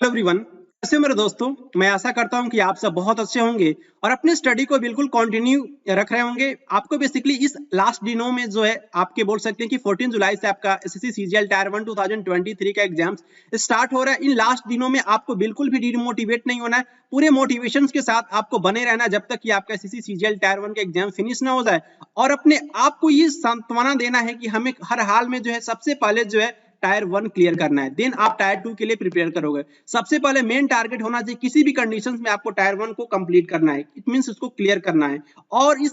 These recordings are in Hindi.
हेलो एवरीवन, कैसे हो मेरे दोस्तों। मैं आशा करता हूं कि आप सब बहुत अच्छे होंगे और अपने स्टडी को बिल्कुल कंटिन्यू रख रहे होंगे। आपको बेसिकली इस लास्ट दिनों में जो है आपके बोल सकते हैं कि 14 जुलाई से आपका एसएससी सीजीएल टायर 1 2023 का एग्जाम्स स्टार्ट हो रहा है। इन लास्ट दिनों में आपको बिल्कुल भी डिमोटिवेट नहीं होना है, पूरे मोटिवेशन के साथ आपको बने रहना जब तक कि आपका एसएससी सीजीएल टायर 1 का एग्जाम फिनिश ना हो जाए। और अपने आप को ये सांत्वना देना है कि हमें हर हाल में जो है सबसे पहले जो है टायर 1 क्लियर करना है, देन आप टायर 2 के लिए प्रिपेयर करोगे। सबसे पहले मेन टारगेट होना चाहिए किसी भी कंडीशंस में आपको टायर 1 को कंप्लीट करना है, इट मींस उसको क्लियर करना है। और इस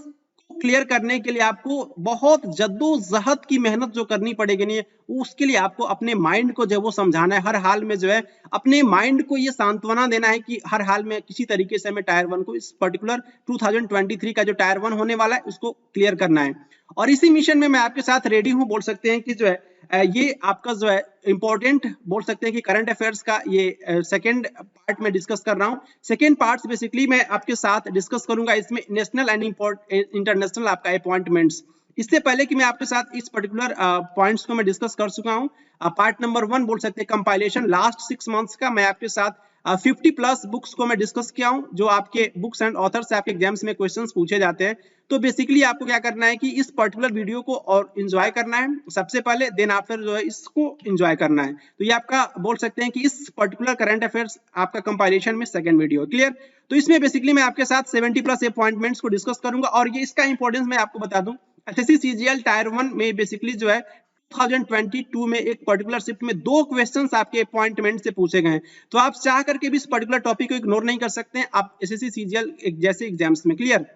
क्लियर करने के लिए आपको बहुत जद्दोजहद की मेहनत जो करनी पड़ेगी नहीं, उसके लिए आपको अपने माइंड को जो वो समझाना है, हर हाल में जो है अपने माइंड को ये सांत्वना देना है कि हर हाल में किसी तरीके से हमें टायर 1 को इस पर्टिकुलर 2023 का जो टायर 1 होने वाला है उसको क्लियर करना है। और इसी मिशन में मैं आपके साथ रेडी हूं। बोल सकते हैं कि जो है ये आपका जो है इंपॉर्टेंट बोल सकते हैं कि करंट अफेयर्स का ये सेकंड पार्ट में डिस्कस कर रहा हूं। सेकंड पार्ट बेसिकली मैं आपके साथ डिस्कस करूंगा इसमें नेशनल एंड इंटरनेशनल आपका अपॉइंटमेंट्स। इससे पहले कि मैं आपके साथ इस पर्टिकुलर पॉइंट्स को मैं डिस्कस कर चुका हूं। पार्ट नंबर 1 बोल सकते हैं कंपाइलेशन लास्ट 6 मंथ्स का मैं आपके साथ 50 प्लस बुक्स को मैं डिस्कस किया हूं, जो आपके बुक्स एंड ऑथर से आपके एग्जाम्स में क्वेश्चंस पूछे जाते हैं। तो बेसिकली आपको क्या करना है कि इस पर्टिकुलर वीडियो को और एंजॉय करना है सबसे पहले, देन आफ्टर जो है इसको एंजॉय करना है। तो ये आपका बोल सकते हैं कि इस पर्टिकुलर करंट अफेयर्स आपका कंपाइलेशन में सेकंड वीडियो क्लियर। तो इसमें बेसिकली मैं आपके साथ 70 प्लस अपॉइंटमेंट्स को डिस्कस करूंगा। और ये इसका इंपॉर्टेंस मैं आपको बता दूं, एसएससी सीजीएल टायर 1 में बेसिकली जो है 2022 में एक पर्टिकुलर शिफ्ट में 2 क्वेश्चंस आपके अपॉइंटमेंट से पूछे गए हैं। तो आप चाह करके भी इस पर्टिकुलर टॉपिक को इग्नोर नहीं कर सकते हैं आप एसएससी सीजीएल जैसे एग्जाम्स में क्लियर।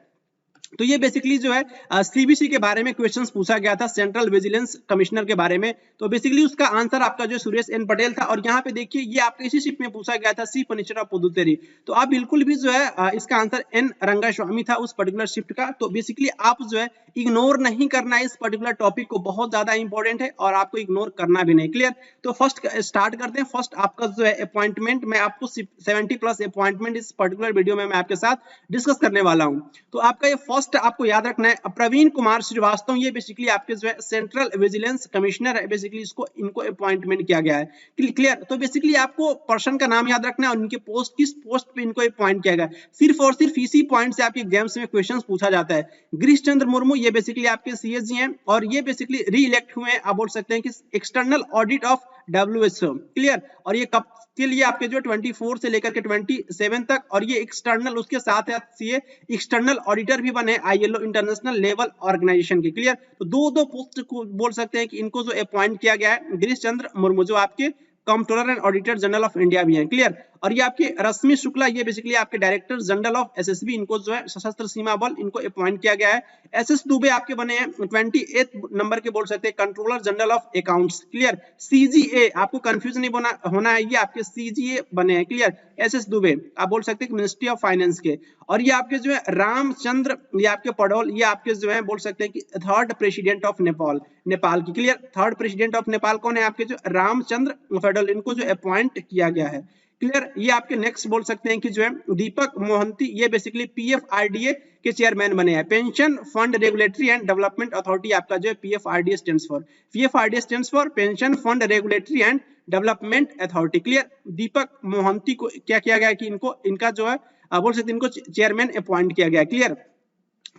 तो ये बेसिकली जो है सीबीसी के बारे में क्वेश्चंस पूछा गया था, सेंट्रल विजिलेंस कमिश्नर के बारे में। तो बेसिकली उसका आंसर आपका जो सुरेश एन पटेल था। और यहाँ पे देखिए ये आपके इसी शिफ्ट में पूछा गया था, सी फर्नीचर ऑफ पुदुचेरी। तो आप बिल्कुल भी जो है इसका आंसर एन रंगास्वामी था उस पर्टिकुलर शिफ्ट का। तो बेसिकली आप जो है इग्नोर नहीं करना है इस पर्टिकुलर टॉपिक को, बहुत ज्यादा इंपॉर्टेंट है और आपको इग्नोर करना भी नहीं क्लियर। तो फर्स्ट स्टार्ट करते हैं। फर्स्ट आपका जो है अपॉइंटमेंट, मैं आपको 70 प्लस अपॉइंटमेंट इस पर्टिकुलर वीडियो में मैं आपके साथ डिस्कस करने वाला हूं। तो आपका ये फर्स्ट आपको याद रखना है प्रवीण कुमार श्रीवास्तव, ये बेसिकली आपके जो है सेंट्रल विजिलेंस कमिश्नर है। बेसिकली इनको अपॉइंटमेंट किया गया है क्लियर। तो बेसिकली आपको पर्सन का नाम याद रखना है और उनके पोस्ट, किस पोस्ट पे इनको अपॉइंट किया गया है। सिर्फ और सिर्फ इसी पॉइंट से आपके एग्जाम्स में क्वेश्चन पूछा जाता है। गिरीश चंद्र मुर्मू ये बेसिकली आपके सीएसजी हैं और ये बेसिकली री इलेक्ट हुए हैं, आप बोल सकते हैं कि external audit of WHO clear. और ये कब के लिए आपके जो 24 से लेकर के 27 तक, और ये एक्सटर्नल उसके साथ ये एक्सटर्नल ऑडिटर भी बने आईएलओ इंटरनेशनल लेवल ऑर्गेनाइजेशन के क्लियर। तो दो पोस्ट को बोल सकते हैं कि इनको जो अपॉइंट किया गया है गिरीश चंद्र मुर्मू, जो आपके controller and auditor general of India भी हैं क्लियर। और ये आपके रश्मि शुक्ला, ये बेसिकली आपके डायरेक्टर जनरल ऑफ एसएसबी, इनको जो है सशस्त्र सीमा बल, इनको अपॉइंट किया गया है। एसएस दुबे आपके बने हैं 28 नंबर के बोल सकते हैं controller general of accounts clear. CGA आपको कंफ्यूज नहीं होना है, ये आपके सीजीए बने हैं क्लियर। एसएस दुबे आप बोल सकते हैं मिनिस्ट्री ऑफ फाइनेंस के। और ये आपके जो है रामचंद्र, ये आपके पडोल, ये आपके जो है बोल सकते हैं कि थर्ड प्रेसिडेंट ऑफ नेपाल की clear. Third president of Nepal कौन है आपके जो रामचंद्र पडोल, इनको जो अपॉइंट किया गया है क्लियर। ये आपके नेक्स्ट बोल सकते हैं कि जो है दीपक मोहंती, ये बेसिकली पीएफआरडीए के चेयरमैन बने हैं। Pension fund regulatory and development authority आपका जो है PFRDA stands for, PFRDA stands for pension fund regulatory and development authority clear. Deepak Mohanty को क्या किया गया कि इनका जो है बोल सकते हैं इनको चेयरमैन अपॉइंट किया गया क्लियर।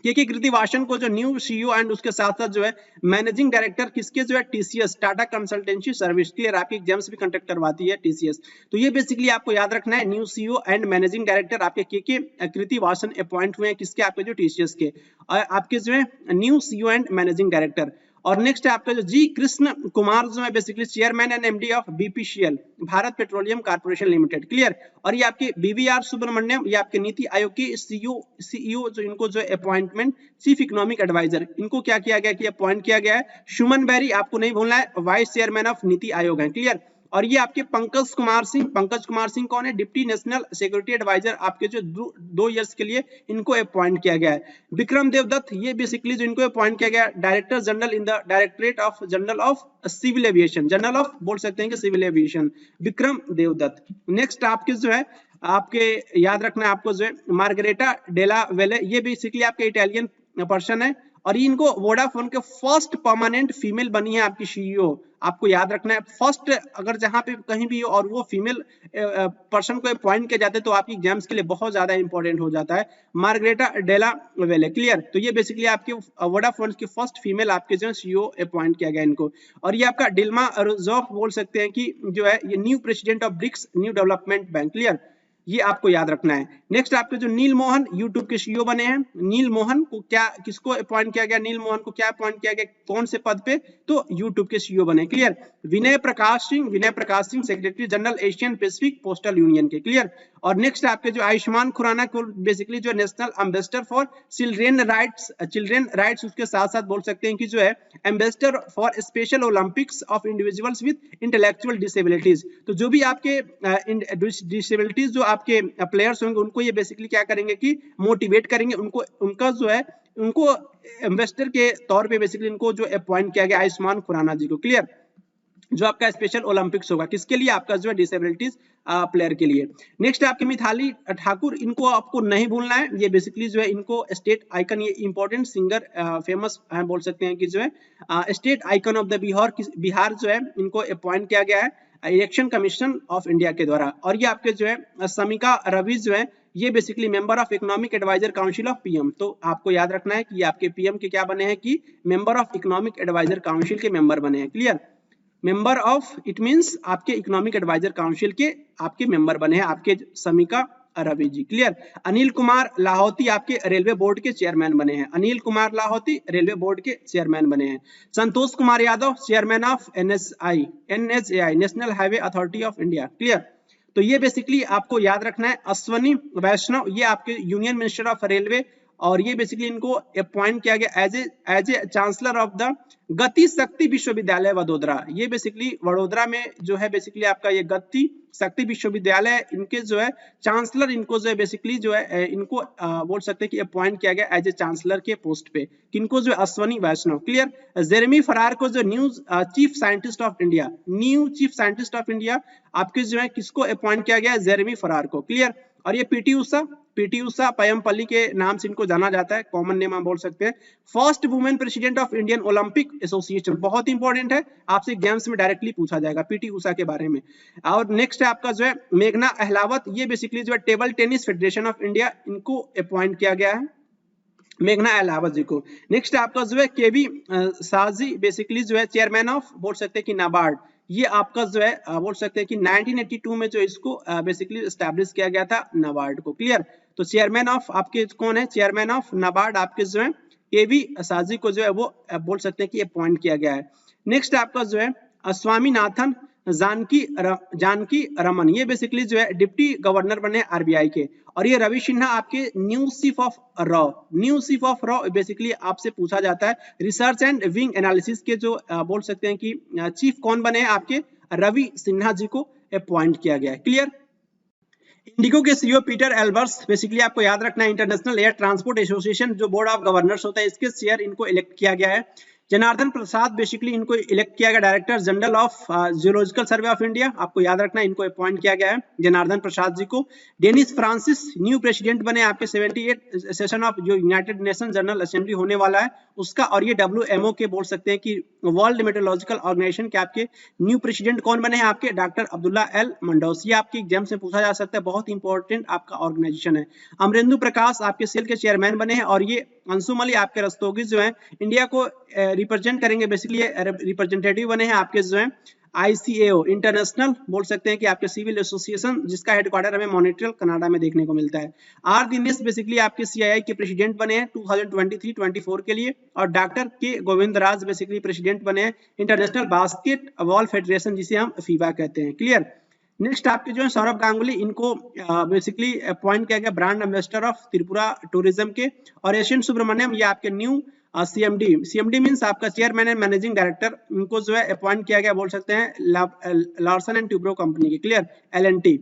के कृतिवासन को जो न्यू सीईओ एंड उसके साथ साथ जो है मैनेजिंग डायरेक्टर किसके जो है TCS, Tata consultancy service clear, आपकी एग्जाम्स भी कंडक्ट करवाती है टीसीएस। तो ये बेसिकली आपको याद रखना है, new CEO and managing director आपके के कृतिवासन अपॉइंट हुए हैं किसके, आपके जो टीसीएस के, और आपके जो है new CEO and managing director. और नेक्स्ट है आपका जो जी कृष्ण कुमार, जो है basically chairman and MD of BPCL, Bharat petroleum corporation limited clear. और ये आपके बीवीआर सुब्रमण्यम, ये आपके नीति आयोग के सीईओ जो इनको जो अपॉइंटमेंट चीफ इकोनॉमिक एडवाइजर, इनको क्या किया गया कि अपॉइंट किया गया है। सुमन बेरी आपको नहीं भूलना है, vice chairman of NITI Aayog है क्लियर। और ये आपके पंकज कुमार सिंह कौन है, डिप्टी नेशनल सिक्योरिटी एडवाइजर, आपके जो 2 इयर्स के लिए इनको अपॉइंट किया गया है। विक्रम देवदत्त, ये बेसिकली जो इनको अपॉइंट किया गया director general in the directorate of general of civil aviation, general of बोल सकते हैं कि civil aviation, Vikram Devdutt. Next आपके जो है आपके याद रखना है आपको जो है मार्गरेटा डेला वेले, ये बेसिकली आपके इटालियन पर्सन है और इनको वोडाफोन के फर्स्ट परमानेंट फीमेल बनी है आपकी सीईओ, आपको याद रखना है। फर्स्ट अगर जहां पे कहीं भी और वो फीमेल पर्सन को अपॉइंट किया जाता है तो आपकी एग्जाम्स के लिए बहुत ज्यादा इंपॉर्टेंट हो जाता है। मार्गरेटा डेला वेले, क्लियर। तो ये बेसिकली आपके वोडाफोन की फर्स्ट फीमेल आपके जो सीईओ अपॉइंट किया गया इनको। और ये आपका डिल्मा रुज़ोफ बोल सकते हैं कि जो है ये new president of BRICS new development bank, clear. ये आपको याद रखना है। नेक्स्ट आपके जो नील मोहन यूट्यूब के सीईओ बने हैं। नील मोहन को क्या किसको अपॉइंट किया गया, नील मोहन को क्या अपॉइंट किया गया, कौन से पद पे, तो यूट्यूब के सीईओ बने, clear. Vinay Prakash Singh secretary general Asian Pacific postal union के, क्लियर। और नेक्स्ट आपके जो आयुष्मान खुराना को बेसिकली जो national ambassador for children rights उसके साथ साथ बोल सकते हैं कि जो है ambassador for special Olympics of individuals with intellectual disabilities. तो जो भी आपके डिसेबिलिटीज जो आपके प्लेयर्स होंगे उनको ये बेसिकली क्या करेंगे कि मोटिवेट करेंगे, उनको उनका जो है उनको एम्बेसडर के तौर पे बेसिकली इनको जो अपॉइंट किया गया आयुष्मान खुराना जी को, क्लियर। जो आपका स्पेशल ओलंपिक्स होगा किसके लिए, आपका जो है डिसेबिलिटीज प्लेयर के लिए। नेक्स्ट आपके मिथाली ठाकुर, इनको आपको नहीं भूलना है। ये बेसिकली जो है इनको स्टेट आइकन, ये इंपॉर्टेंट सिंगर फेमस है बोल सकते हैं कि जो है state icon of the Bihar जो है इनको अपॉइंट किया गया है इलेक्शन कमीशन ऑफ इंडिया के द्वारा। और ये आपके जो है समिका रवि जो है ये basically member of economic advisor council of PM. तो आपको याद रखना है कि ये आपके पीएम के क्या बने हैं कि member of economic advisor council के मेंबर बने हैं, clear. Member of it means आपके इकोनॉमिक एडवाइजर काउंसिल के आपके मेंबर बने हैं आपके समिका रवि जी, क्लियर। अनिल कुमार लाहौती आपके रेलवे बोर्ड के चेयरमैन बने हैं, अनिल कुमार लाहौती रेलवे बोर्ड के चेयरमैन बने हैं। Santosh Kumar Yadav chairman of NHAI national highway authority of India, clear. तो ये बेसिकली आपको याद रखना है। अश्वनी वैष्णव ये आपके यूनियन मिनिस्टर ऑफ रेलवे और ये बेसिकली इनको अपॉइंट किया गया as a chancellor of the Gati Shakti विश्वविद्यालय वडोदरा। ये बेसिकली वडोदरा में जो है बेसिकली आपका ये गति शक्ति विश्वविद्यालय इनके जो है चांसलर इनको जो है बेसिकली जो है इनको बोल सकते हैं कि अपॉइंट किया गया एज ए चांसलर के पोस्ट पे, किनको जो अश्वनी वैष्णव, क्लियर। जेरेमी फरार को जो new chief scientist of India आपके जो है किसको अपॉइंट किया गया, जेरेमी फरार को, क्लियर। और ये पीटी उषा पयमपल्ली के नाम से इनको जाना जाता है, कॉमन नेम हम बोल सकते हैं। First women president of Indian Olympic association, बहुत इंपॉर्टेंट है, आपसे एग्जाम्स में डायरेक्टली पूछा जाएगा पीटी उषा के बारे में। और नेक्स्ट है आपका जो है मेघना अहलावत, ये बेसिकली जो है table tennis federation of India इनको अपॉइंट किया गया है, मेघना अहलावत जी को। नेक्स्ट आपका जो है केवी साजी बेसिकली जो है चेयरमैन ऑफ बोल सकते हैं कि नाबार्ड, ये आपका जो है बोल सकते हैं कि 1982 में जो इसको बेसिकली एस्टैब्लिश किया गया था नाबार्ड को, क्लियर। तो चेयरमैन ऑफ आपके कौन है, चेयरमैन ऑफ नाबार्ड आपके जो है केवी साजी को जो है वो बोल सकते हैं कि अपॉइंट किया गया है। नेक्स्ट आपका जो है स्वामीनाथन जानकी रमन, ये बेसिकली जो है डिप्टी गवर्नर बने आरबीआई के। और ये रवि सिन्हा आपके new chief of raw basically आपसे पूछा जाता है रिसर्च एंड विंग एनालिसिस के जो बोल सकते हैं कि चीफ कौन बने हैं आपके रवि सिन्हा जी को अपॉइंट किया गया है, क्लियर। इंडिगो के सीईओ पीटर एल्बर्स बेसिकली आपको याद रखना है इंटरनेशनल एयर ट्रांसपोर्ट एसोसिएशन जो बोर्ड ऑफ गवर्नर्स होता है इसके चेयर इनको इलेक्ट किया गया है। जनार्दन प्रसाद बेसिकली इनको इलेक्ट किया गया director general of geological survey of India, आपको याद रखना है इनको अपॉइंट किया गया है जनार्दन प्रसाद जी को। डेनिस फ्रांसिस न्यू प्रेसिडेंट बने आपके 78 सेशन ऑफ जो यूनाइटेड नेशन जनरल असेंबली होने वाला है उसका। और ये WMO के बोल सकते हैं कि वर्ल्ड मेट्रोलॉजिकल ऑर्गेनाइजेशन के आपके न्यू प्रेसिडेंट कौन बने हैं आपके डॉक्टर अब्दुल्ला एल मंडोस, ये आपके एग्जाम से पूछा जा सकता है, बहुत इंपॉर्टेंट आपका ऑर्गेनाइजेशन है। अमरेंदु प्रकाश आपके सेल के चेयरमैन बने हैं। और ये अंशुमली आपके रस्तोगी जो है इंडिया को रिप्रेजेंट करेंगे, बेसिकली रिप्रेजेंटेटिव बने हैं आपके जो है ICAO इंटरनेशनल बोल सकते हैं कि आपके सिविल एसोसिएशन जिसका हेडक्वार्टर हमें मॉन्ट्रियल कनाडा में देखने को मिलता है। आर दिनेश बेसिकली आपके CII के प्रेसिडेंट बने हैं 2023-24 के लिए। और डॉक्टर के गोविंद राज बेसिकली प्रेसिडेंट बने हैं इंटरनेशनल बास्केटबॉल फेडरेशन जिसे हम फीफा कहते हैं, क्लियर। नेक्स्ट आपके जो है सौरभ गांगुली इनको बेसिकली अपॉइंट किया गया brand ambassador of Tripura tourism के। और एशियन सुब्रमण्यम ये आपके न्यू CMD मींस आपका चेयरमैन एंड मैनेजिंग डायरेक्टर, इनको जो है अपॉइंट किया गया बोल सकते हैं लार्सन एंड ट्यूब्रो कंपनी के, क्लियर, LNT,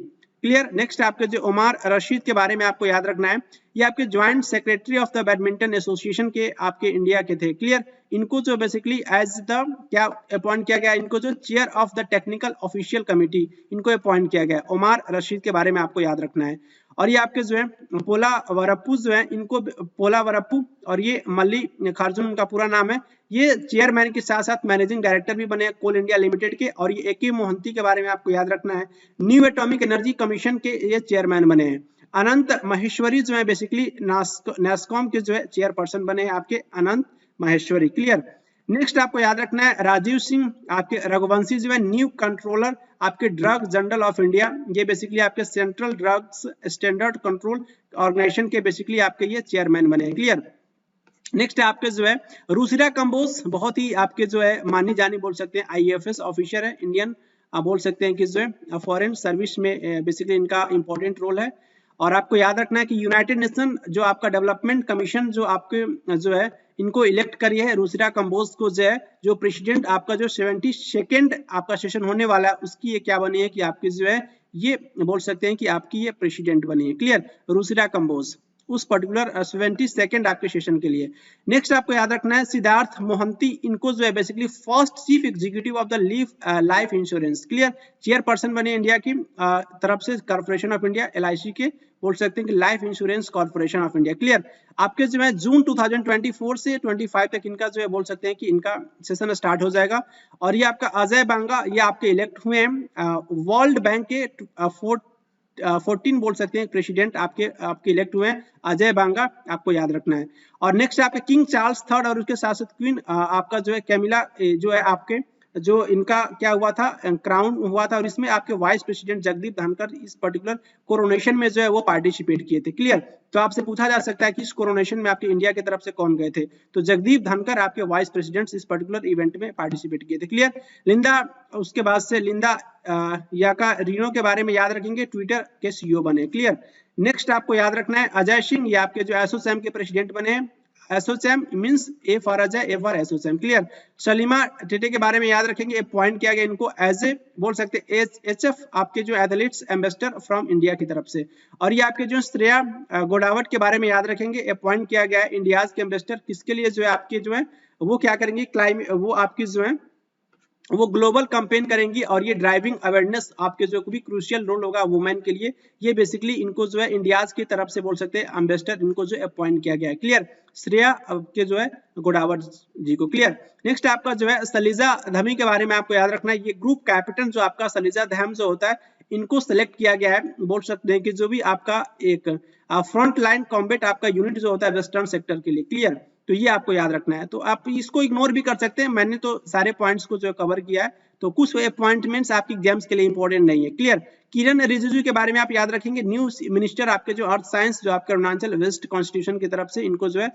क्लियर। नेक्स्ट आपके जो उमर रशीद के बारे में आपको याद रखना है, ये आपके joint secretary of the badminton association के आपके इंडिया के थे, क्लियर। इनको जो बेसिकली एज द क्या अपॉइंट किया गया, इनको जो chair of the technical official committee इनको अपॉइंट किया गया। ओमार रशीद के बारे में आपको याद रखना है। और ये आपके जो है पोला वरप्पू जो है, इनको पोला वरप्पू और ये मल्ली खार्जुन उनका पूरा नाम है, ये चेयरमैन के साथ साथ मैनेजिंग डायरेक्टर भी बने कोल इंडिया लिमिटेड के। और ये AK मोहंती के बारे में आपको याद रखना है, न्यू एटॉमिक एनर्जी कमीशन के ये चेयरमैन बने हैं। अनंत माहेश्वरी जो है बेसिकली नास्कॉम के जो है चेयरपर्सन बने हैं आपके अनंत माहेश्वरी। क्लियर। नेक्स्ट आपको याद रखना है राजीव सिंह आपके रघुवंशी जो है न्यू कंट्रोलर आपके ड्रग जनरल ऑफ इंडिया, ये बेसिकली आपके central drugs standard control organisation के बेसिकली आपके ये चेयरमैन बने हैं। क्लियर। नेक्स्ट आपके जो है रुचिरा कंबोज, बहुत ही आपके जो है मानी जानी बोल सकते हैं IAFS ऑफिसर है, इंडियन बोल सकते हैं कि जो है फॉरेन सर्विस में बेसिकली इनका इंपॉर्टेंट रोल है। और आपको याद रखना है कि यूनाइटेड नेशन जो आपका डेवलपमेंट कमीशन जो आपके जो है इनको इलेक्ट करी है रुचिरा कंबोज को जो है, जो प्रेसिडेंट आपका जो 72nd आपका सेशन होने वाला है उसकी ये क्या बनी है कि आपकी जो है ये बोल सकते हैं कि आपकी ये प्रेसिडेंट बनी है। क्लियर। रुचिरा कंबोज उस पर्टिकुलर 72nd आपके सेशन के लिए। नेक्स्ट आपको याद रखना है सिद्धार्थ मोहंती, इनको जो है basically first chief executive of the life insurance. Clear. Chairperson बने इंडिया की तरफ से कॉर्पोरेशन ऑफ इंडिया LIC के, बोल सकते हैं कि life insurance corporation of India. Clear. आपके जो है जून 2024 से 25 तक इनका जो है बोल सकते हैं कि इनका सेशन स्टार्ट हो जाएगा। और ये आपका अजय बांगा ये आपके इलेक्ट हुए हैं वर्ल्ड बैंक के 14 बोल सकते हैं प्रेसिडेंट आपके इलेक्ट हुए हैं अजय बांगा, आपको याद रखना है। और नेक्स्ट आपके किंग चार्ल्स III और उसके साथ साथ क्वीन आपका जो है कैमिला जो है आपके जो इनका क्या हुआ था क्राउन हुआ था, और इसमें आपके वाइस प्रेसिडेंट जगदीप धनखड़ इस पर्टिकुलर कोरोनेशन में जो है वो पार्टिसिपेट किए थे। क्लियर। तो आपसे पूछा जा सकता है कि इस कोरोनेशन में आपके इंडिया की तरफ से कौन गए थे, तो जगदीप धनखड़ आपके वाइस प्रेसिडेंट इस पर्टिकुलर इवेंट में पार्टिसिपेट किए थे। क्लियर। लिंदा उसके बाद से लिंदा याका रीनो के बारे में याद रखेंगे, ट्विटर के CEO बने। क्लियर। नेक्स्ट आपको याद रखना है अजय सिंह, ये आपके जो एसोचैम के प्रेसिडेंट बने हैं। ASSOCHAM means A for Ajay, A for ASSOCHAM. Clear. Salima Tete के बारे में याद रखेंगे, अपॉइंट किया गया इनको एज ए बोल सकते हैं HF आपके जो एथलीट्स एम्बेसडर फ्रॉम इंडिया की तरफ से। और ये आपके जो श्रेया गोडावट के बारे में याद रखेंगे, अपॉइंट किया गया है इंडियाज के एम्बेसडर, किसके लिए जो है आपके जो है वो क्या करेंगे क्लाइमेट, वो आपकी जो है वो ग्लोबल कैंपेन करेंगी। और ये ड्राइविंग अवेयरनेस आपके जो भी क्रूशियल रोल होगा वुमेन के लिए, ये बेसिकली इनको जो है इंडियाज की तरफ से बोल सकते हैं एम्बेसडर इनको जो अपॉइंट किया गया है। क्लियर। श्रेया के जो है गोडावट जी को। क्लियर। नेक्स्ट आपका जो है सलीजा धमी के बारे में आपको याद रखना है, ये ग्रुप कैप्टन जो आपका सलीजा धम जो होता है इनको सेलेक्ट किया गया है, बोल सकते हैं कि जो भी आपका एक फ्रंट लाइन कॉम्बैट आपका यूनिट जो होता है वेस्टर्न सेक्टर के लिए। क्लियर। तो ये आपको याद रखना है। तो आप इसको इग्नोर भी कर सकते हैं, मैंने तो सारे पॉइंट्स को जो कवर किया है, तो कुछ अपॉइंटमेंट्स आपकी एग्जाम्स के लिए इंपॉर्टेंट नहीं है। क्लियर। किरण रिजिजू के बारे में आप याद रखेंगे, न्यू मिनिस्टर आपके जो अर्थ साइंस जो आपके अरुणाचल वेस्ट कॉन्स्टिट्यूशन की तरफ से इनको जो है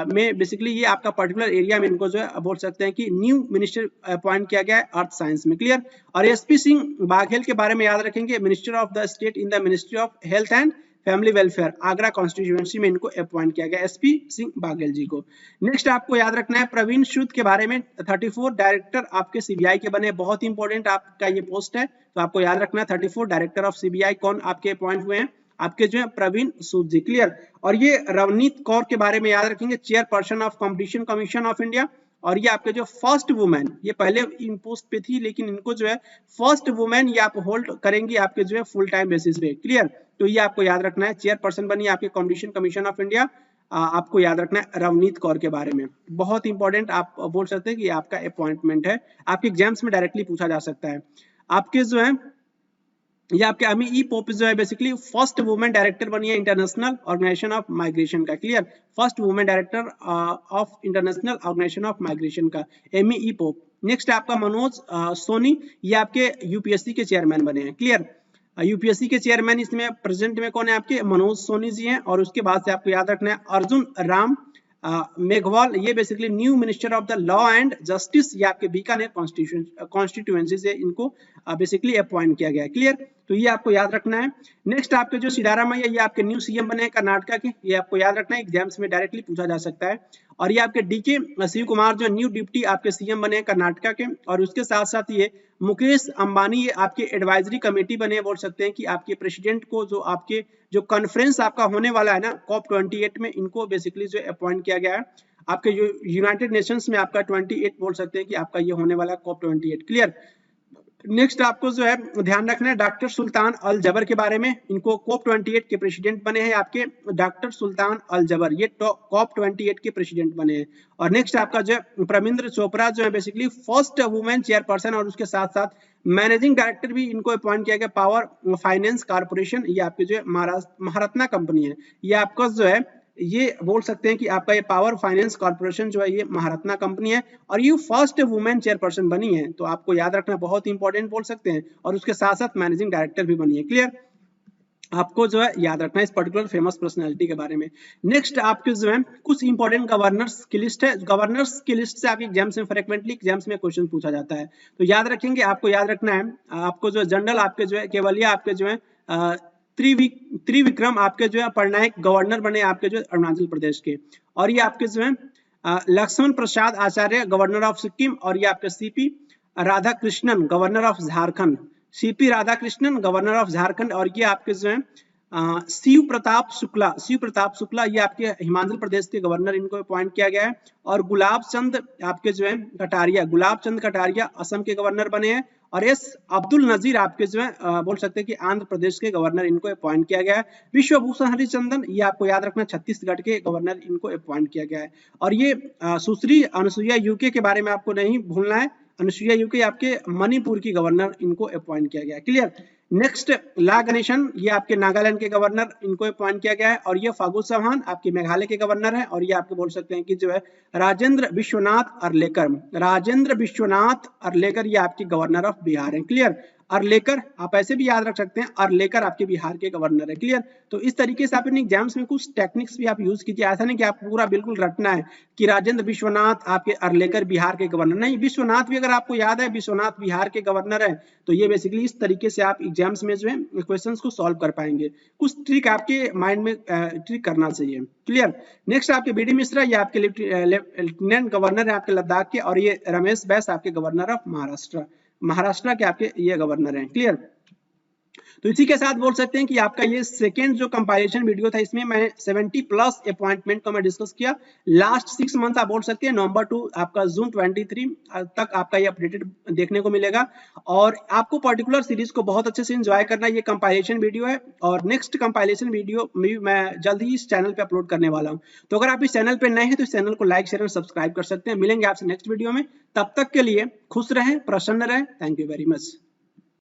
में बेसिकली ये आपका पर्टिकुलर एरिया में इनको जो है बोल सकते हैं कि न्यू मिनिस्टर अपॉइंट किया गया है अर्थ साइंस में। क्लियर। और SP सिंह बाघेल के बारे में याद रखेंगे, minister of the state in the ministry of health and family welfare, Agra constituency में इनको अपॉइंट किया गया SP सिंह बाघेल जी को। नेक्स्ट आपको याद रखना है प्रवीण सूद के बारे में, 34 डायरेक्टर आपके CBI के बने, बहुत इंपॉर्टेंट आपका ये पोस्ट है, तो आपको याद रखना है 34 डायरेक्टर ऑफ CBI कौन आपके अपॉइंट हुए हैं, आपके जो है प्रवीण सूद जी। क्लियर। और ये रवनीत कौर के बारे में याद रखेंगे, chairperson of competition commission of India. और ये आपके जो फर्स्ट वुमेन, ये पहले इन पोस्ट पे थी लेकिन इनको जो है फर्स्ट वुमेन ये आप होल्ड करेंगी आपके जो है फुल टाइम बेसिस पे। क्लियर। तो ये आपको याद रखना है, चेयरपर्सन बनी आपके कंपटीशन कमीशन ऑफ इंडिया, आपको याद रखना है रवनीत कौर के बारे में, बहुत इंपॉर्टेंट आप बोल सकते हैं कि आपका अपॉइंटमेंट है, आपके एग्जाम्स में डायरेक्टली पूछा जा सकता है। आपके जो है ये आपके अमी ई पोप जो है बेसिकली फर्स्ट वुमेन डायरेक्टर बनी है इंटरनेशनल ऑर्गेनाइजेशन ऑफ माइग्रेशन का। Clear. First women director of international organisation of migration का एमी ई पोप। नेक्स्ट आपका मनोज सोनी, ये आपके UPSC के चेयरमैन बने हैं। क्लियर। UPSC के चेयरमैन इसमें प्रेजेंट में कौन है आपके मनोज सोनी जी हैं। और उसके बाद से आपको याद रखना है अर्जुन राम मेघवाल, ये basically new minister of the law and justice, ये आपके बीकानेर कॉन्स्टिट्यूएंसी से इनको बेसिकली अपॉइंट किया गया है। क्लियर। तो ये आपको याद रखना है। नेक्स्ट आपके जो सिद्धारामैया, ये आपके न्यू CM बने हैं कर्नाटका के, ये आपको याद रखना है, एग्जाम्स में डायरेक्टली पूछा जा सकता है। और ये आपके DK शिव कुमार जो न्यू डिप्टी आपके CM बने हैं कर्नाटका के। और उसके साथ साथ ये मुकेश अंबानी, ये आपके एडवाइजरी कमेटी बने, बोल सकते हैं कि आपके प्रेसिडेंट को जो आपके जो कॉन्फ्रेंस आपका होने वाला है ना COP28 में, इनको बेसिकली जो अपॉइंट किया गया है। आपके यूनाइटेड नेशंस में आपका 28 बोल सकते हैं कि आपका ये होने वाला COP 28। क्लियर। नेक्स्ट आपको जो है ध्यान रखना है डॉक्टर सुल्तान अल जबर के बारे में। इनको COP 28 के प्रेसिडेंट बने हैं आपके डॉक्टर सुल्तान अल जबर, ये COP 28 के प्रेसिडेंट बने हैं। और नेक्स्ट आपका जो है प्रमिंद्र चोपड़ा जो है बेसिकली फर्स्ट वुमेन चेयरपर्सन, और उसके साथ साथ मैनेजिंग डायरेक्टर भी इनको अपॉइंट किया गया पावर फाइनेंस कॉर्पोरेशन। ये आपकी जो है महारत्ना कंपनी है, ये आपका जो है ये बोल सकते हैं कि आपका ये पावर फाइनेंस कॉर्पोरेशन जो है ये महारत्ना कंपनी है, और ये फर्स्ट वुमेन चेयरपर्सन बनी है। तो आपको याद रखना बहुत इंपॉर्टेंट बोल सकते हैं, और उसके साथ साथ मैनेजिंग डायरेक्टर भी बनी है। क्लियर। आपको जो है याद रखना है इस पर्टिकुलर फेमस पर्सनैलिटी के बारे में। नेक्स्ट आपके जो है कुछ इंपॉर्टेंट गवर्नर्स की लिस्ट है। गवर्नर्स की लिस्ट से आपके एग्जाम्स में फ्रिक्वेंटली एग्जाम्स में क्वेश्चन पूछा जाता है, तो याद रखेंगे। आपको याद रखना है आपको जो जनरल आपके जो है केवलिया आपके जो है त्रिविक्रम आपके जो है पटनायक गवर्नर बने आपके जो अरुणाचल प्रदेश के, और ये आपके जो है लक्ष्मण प्रसाद आचार्य गवर्नर ऑफ सिक्किम, और ये आपके CP Radhakrishnan governor of Jharkhand, CP Radhakrishnan governor of Jharkhand, और ये आपके जो है शिव प्रताप शुक्ला ये आपके हिमाचल प्रदेश के गवर्नर, इनको अपॉइंट किया गया है। और गुलाब चंद आपके जो है कटारिया असम के गवर्नर बने हैं, और एस अब्दुल नजीर आपके जो है बोल सकते हैं कि आंध्र प्रदेश के गवर्नर, इनको अपॉइंट किया गया है। विश्वभूषण हरिचंदन ये आपको याद रखना छत्तीसगढ़ के गवर्नर, इनको अपॉइंट किया गया है। और ये सुश्री अनुसुईया यूके के बारे में आपको नहीं भूलना है, अनुसुईया यूके आपके मणिपुर की गवर्नर, इनको अपॉइंट किया गया है। क्लियर। नेक्स्ट ला गणेशन ये आपके नागालैंड के गवर्नर, इनको अपॉइंट किया गया है। और ये फागु चौहान आपके मेघालय के गवर्नर है, और ये आपके बोल सकते हैं कि जो है राजेंद्र विश्वनाथ अर्लेकर ये आपके गवर्नर ऑफ बिहार है। क्लियर। अर्लेकर आप ऐसे भी याद रख सकते हैं, अर्लेकर आपके बिहार के गवर्नर है। क्लियर। तो इस तरीके से आप अपने एग्जाम्स में कुछ टेक्निक्स भी आप यूज कीजिए, ऐसा नहीं कि आप पूरा बिल्कुल रटना है कि राजेंद्र विश्वनाथ आपके अर्लेकर बिहार के गवर्नर, नहीं, विश्वनाथ भी अगर आपको याद है विश्वनाथ बिहार के गवर्नर है, तो ये बेसिकली इस तरीके से आप एग्जाम्स में जो है क्वेश्चंस को सॉल्व कर पाएंगे। कुछ ट्रिक आपके माइंड में ट्रिक करना चाहिए। क्लियर। नेक्स्ट आपके बीडी मिश्रा ये आपके लेफ्टिनेंट गवर्नर है आपके लद्दाख के, और ये रमेश बैस आपके गवर्नर ऑफ महाराष्ट्र के आपके ये गवर्नर हैं। क्लियर। तो इसी के साथ बोल सकते हैं कि आपका ये सेकेंड जो कंपाइलेशन वीडियो था, इसमें मैंने 70+ अपॉइंटमेंट को मैं डिस्कस किया। लास्ट 6 मंथ आप बोल सकते हैं, नवंबर टू आपका जून 23 तक आपका ये अपडेटेड देखने को मिलेगा। और आपको पर्टिकुलर सीरीज को बहुत अच्छे से एंजॉय करना, ये कंपाइलेशन वीडियो है, और नेक्स्ट कंपाइलेशन वीडियो मैं जल्द ही इस चैनल पे अपलोड करने वाला हूँ। तो अगर आप इस चैनल पे नए हैं तो इस चैनल को लाइक शेयर और सब्सक्राइब कर सकते हैं। मिलेंगे आपसे नेक्स्ट वीडियो में, तब तक के लिए खुश रहें, प्रसन्न रहें। Thank you very much.